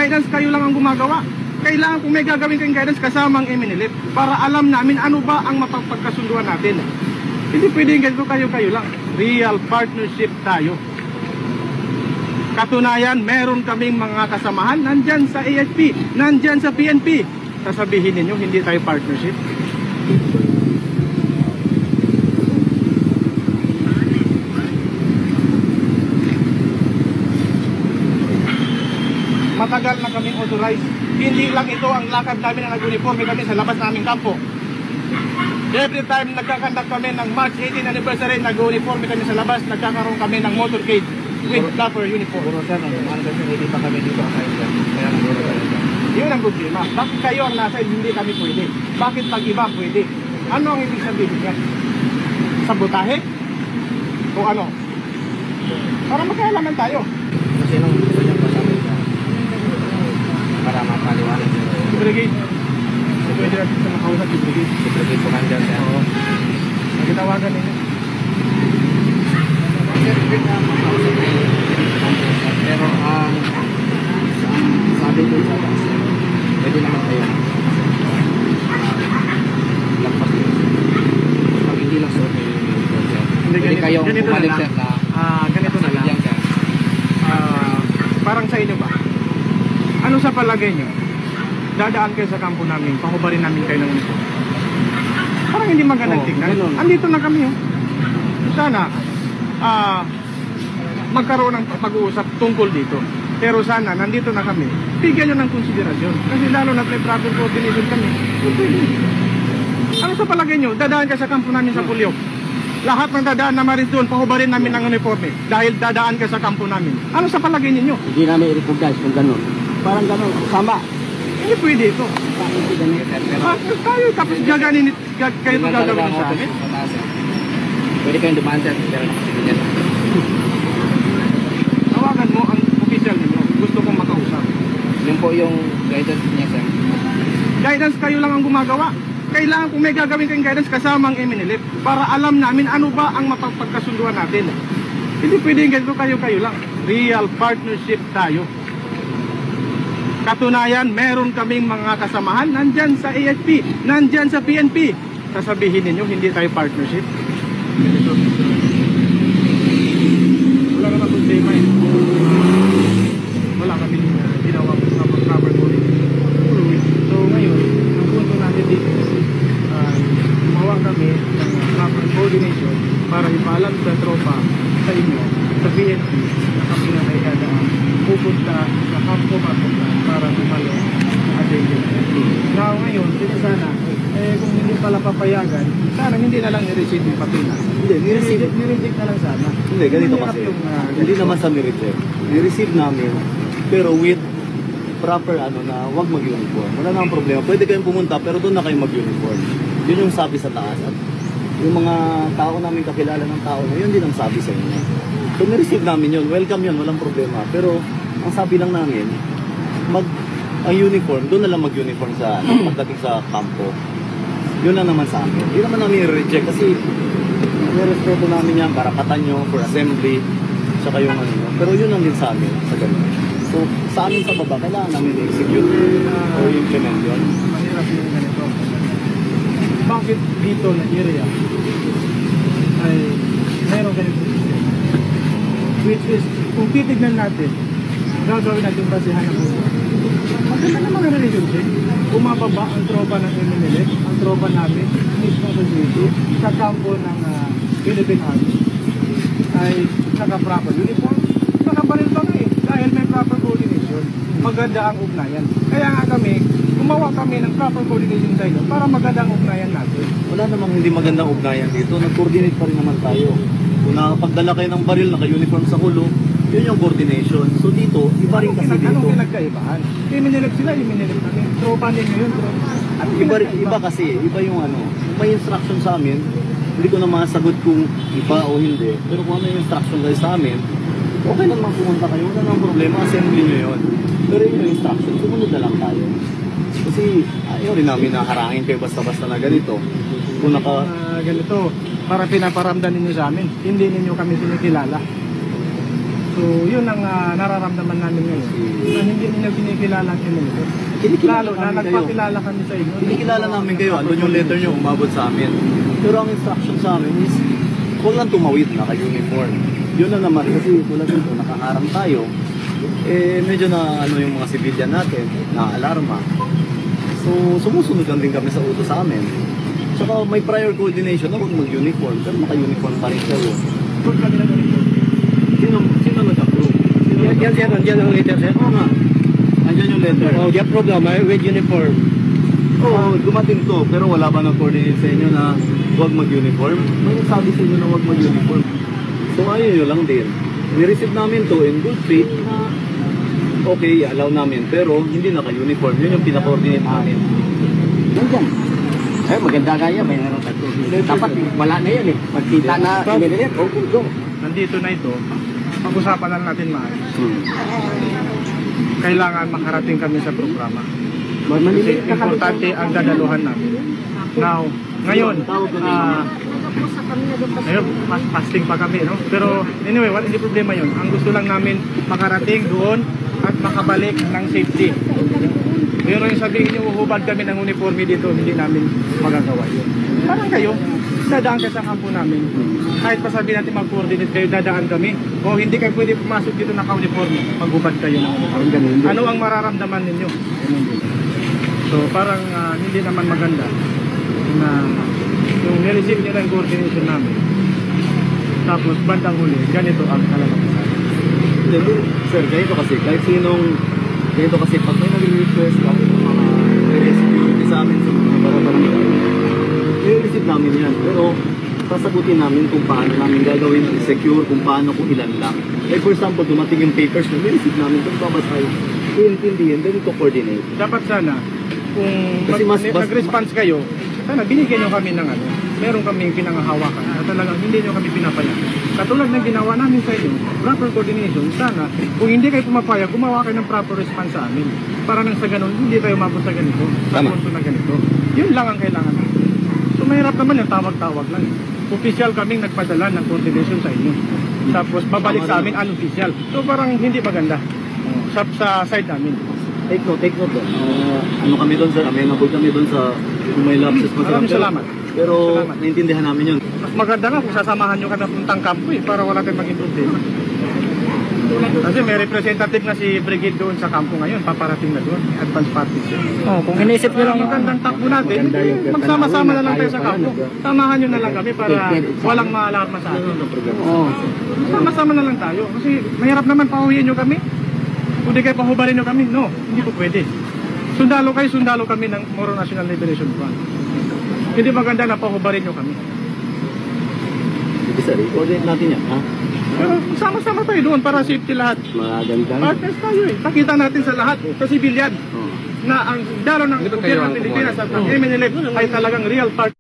Guidance kayo lang ang gumagawa. Kailangan kung may gagawin kayong guidance kasamang MNLF para alam namin ano ba ang mapagkasunduan natin. Hindi pwedeng ganito kayo lang. Real partnership tayo. Katunayan, meron kaming mga kasamahan nandyan sa AFP, nandyan sa PNP. Sasabihin ninyo, hindi tayo partnership. Matagal na kaming authorized. Hindi lang ito ang lakad namin na nag-uniforme kami sa labas naming kampo. Every time nagkakandak kami ng March 18 anniversary, nag-uniforme kami sa labas, nagkakaroon kami ng motorcade with proper uniform. Puro sir, hindi pa kami dito sa kaya naguro tayo. Yun ang problema. Bakit kayo ang nasa hindi kami pwede? Bakit pag iba pwede? Ano ang ibig sabihin niya? Sabotahe? O ano? Para magkaalaman tayo. Kasi nung gusto niyang pasabi ka, para mapaliwanag niyo. Si Brigade. Pwede natin sa makausap si Brigade. Si Brigade Commander siya. Oo. Nagkitawagan ninyo. Pero ang sabi ko sa base, pwede naman kayo lampas yun. Pag hindi lang suot yung uniform sir. Pwede kayong bumalik sir na ganito na lang. Sir. Parang sa inyo ba? Ano sa palagay nyo? Dadaan kayo sa kampo namin, pahubarin namin kayo ng uniform. Parang hindi magandang tignan. Ganun. Andito na kami. Sana magkaroon ng pag-uusap tungkol dito. Pero sana, nandito na kami. Bigyan nyo ng konsiderasyon. Kasi lalo na may proper coordination kami. Ano sa palagay nyo? Dadaan ka sa kampo namin sa Pulyog. Lahat ng dadaan na maris doon, pahubarin namin ng uniforme. Dahil dadaan ka sa kampo namin. Ano sa palagay ninyo? Hindi namin i-recognize kung gano'n. Parang gano'n, sama. Hindi pwede ito. Tayo tapos gaganin kayo ito gagawin sa amin. Pwede kayong dumaan sir, pero nakasigil yan. Tawagan mo ang official ninyo. Gusto kong makausap. Yun po yung guidance niya sir. Guidance kayo lang ang gumagawa. Kailangan kung may gagawin kayong guidance kasamang MNLF para alam namin ano ba ang mapagkasunduan natin. Hindi pwedeng ganito kayo lang. Real partnership tayo. Katunayan, meron kaming mga kasamahan nandyan sa AFP, nandyan sa PNP. Sasabihin ninyo, hindi tayo partnership. Wala naman problema eh. Wala kami ginawa proper coordination. So ngayon, ang punto natin dito, gumawa kami ng proper coordination para ipaalam sa tropa sa inyo, sa PNP, na kami na may dadaan pupunta sa kampo mapunta para tumalo sa agenda. Now ngayon, sila sana, kung hindi pala papayagan, sana hindi na lang i-receive yung papila. Hindi, Ni-reject na lang sana. Hindi, ganito kasi. Hindi naman sa ni-reject. Ni-receive namin, pero with proper na wag mag-uniform. Wala namang problema. Pwede kayong pumunta, pero doon na kayo mag-uniform. Yun yung sabi sa taas. At yung mga tao namin kakilala ng tao na yun din ang sabi sa inyo. So, ni-receive namin yun. Welcome yun, walang problema. Pero, ang sabi lang namin, ang uniform, doon na lang mag-uniform sa pagdating sa kampo. Yun lang naman sa amin. Hindi naman namin i-reject kasi nirespeto namin yan, karapatan nyo for assembly, saka yung Pero yun lang din sa amin, sa ganun. So, sa amin sa baba, kailangan namin i-execute o implement yun. Mahirap yung ganito. Bakit dito na area ay mayroong ganito system? Which is, kung titignan natin, gagawin natin basihan ng buhay. Maganda naman ang relationship. Umababa ang tropa ng MNLF, ang tropa namin, mismo sa city, sa kampo ng Philippine Army, ay naka-proper uniform, naka-baril kami dahil may proper coordination. Maganda ang ugnayan. Kaya nga kami, gumawa kami ng proper coordination sa inyo para maganda ang ugnayan natin. Wala namang hindi magandang ugnayan dito. Nag-coordinate pa rin naman tayo. Kung nakapagdala kayo ng baril, naka-uniform sa ulo, yun yung coordination. So dito, iba rin kasi dito. Anong pinagkaibahan? Iminilip sila, iminilip kami. Tropa ninyo yun, bro. Iba kasi, iba yung may instruction sa amin. Hindi ko na masagot kung iba o hindi. Pero kung ano yung instruction guys sa amin, okay lang pumunta kayo. Wala nang problema, assembly nyo yun. Pero yun yung instruction, sumunod na lang tayo. Kasi ayaw rin namin na harangin kayo basta-basta na ganito. Kung ganito, para pinaparamdam ninyo sa amin, hindi ninyo kami sinikilala. So, yun ang nararamdaman namin ngayon. Na hindi nila kinikilala ang MLF. Kinikilala Lalo na namin kayo. nagpakilala kami sa inyo. Kinikilala namin kayo, andun yung letter nyo umabot sa amin. Pero ang instruction sa amin is, huwag lang tumawid, naka-uniform. Yun na naman, kasi tulad nito, nakaharang tayo, medyo na ano yung mga civilian natin, na alarma. So, sumusunod lang din kami sa utos sa amin. Tsaka may prior coordination na huwag mag-uniform, pero naka-uniform pa rin kayo. Good kami na ganito. Sino nag-approve? Yan ang letter, sir. Oo nga. Andyan yung letter. Oh, the problem with uniform. Oo, dumating to, pero wala ba nag-coordinate sa inyo na huwag mag-uniform? May nagsabi sa inyo na huwag mag-uniform. So ayun nyo lang din. Ni-receive namin to in good faith na okay, allow namin, pero hindi naka-uniform. Yun yung pina-coordinate namin. Nandyan. Ay, maganda kaya. May naroon tayo. Dapat wala na yan eh. Magkita na. Okay, go. Nandito na ito, pag-usapan lang natin maayos. Kailangan makarating kami sa programa. Kasi importante ang dadaluhan namin. Now, ngayon, ngayon, fasting pa kami, no? Pero anyway, hindi problema yun. Ang gusto lang namin makarating doon at makabalik ng safety. Pero yung sabihin nyo, uhubad kami ng uniforme dito, hindi namin magagawa yun. Parang kayo, dadaan kayo sa kampo namin. Kahit pa sabihin natin mag-coordinate kayo, dadaan kami. O hindi kayo pwede pumasok dito naka-uniforme, maghubad kayo ng uniforme. Ano ang mararamdaman ninyo? So parang hindi naman maganda na yung nireceive nyo ng coordination namin. Tapos bandang huli, ganito ang kalalabasan. Hindi, sir, ganito kasi, kahit sinong, ganito kasi, pag may nag-request kahit ng mga security sa amin sa mga barangay, i-receive namin yan. Pero, sasagutin namin kung paano namin gagawin secure, kung paano, kung ilan lang. Like for example, dumating yung papers na i-receive namin, kung babasahin, iintindihin, then coordinate. Dapat sana, kung Kasi nag-response kayo, sana binigyan nyo kami ng ano, meron kaming pinangahawakan na talagang hindi nyo kami pinapayagan. Katulad ng ginawa namin sa inyo, proper coordination, sana kung hindi kayo pumapayag, gumawa kayo ng proper response sa amin. Para nang sa ganun, hindi tayo mabot sa ganito, sa punto na ganito. Yun lang ang kailangan natin. So mahirap naman yung tawag-tawag lang. Official kaming nagpadala ng coordination sa inyo. Tapos babalik sa amin unofficial. So parang hindi maganda sa side namin. Take note doon. Ano kami doon, sir? Amenable kami doon sa kung may lapses pa sila. Maraming salamat. Pero Salamat. naiintindihan namin yun. Mas maganda nga kung sasamahan nyo ka na puntang kampo para wala tayong maging problema. Kasi may representative na si Brigade doon sa kampo ngayon, paparating na doon, advance parties. Oh, kung inisip nyo lang Ang magandang takbo natin, magsama-sama na lang tayo sa kampo. Samahan nyo na lang kami para walang maalarma sa atin. Oh. Sama-sama na lang tayo. Kasi mahirap naman pauwiin nyo kami. Kung di kayo pahubalin nyo kami, no, hindi po pwede. Sundalo kami ng Moro National Liberation Front. Hindi maganda na pahubalin nyo kami. Sige, sir. I-coordinate natin yan, ha? Pero sama-sama tayo doon para safety lahat. Maganda. Partners tayo eh. Pakita natin sa lahat, sa civilian, na ang dalo ng gobyerno ng Pilipinas at ng MNLF ay talagang real part.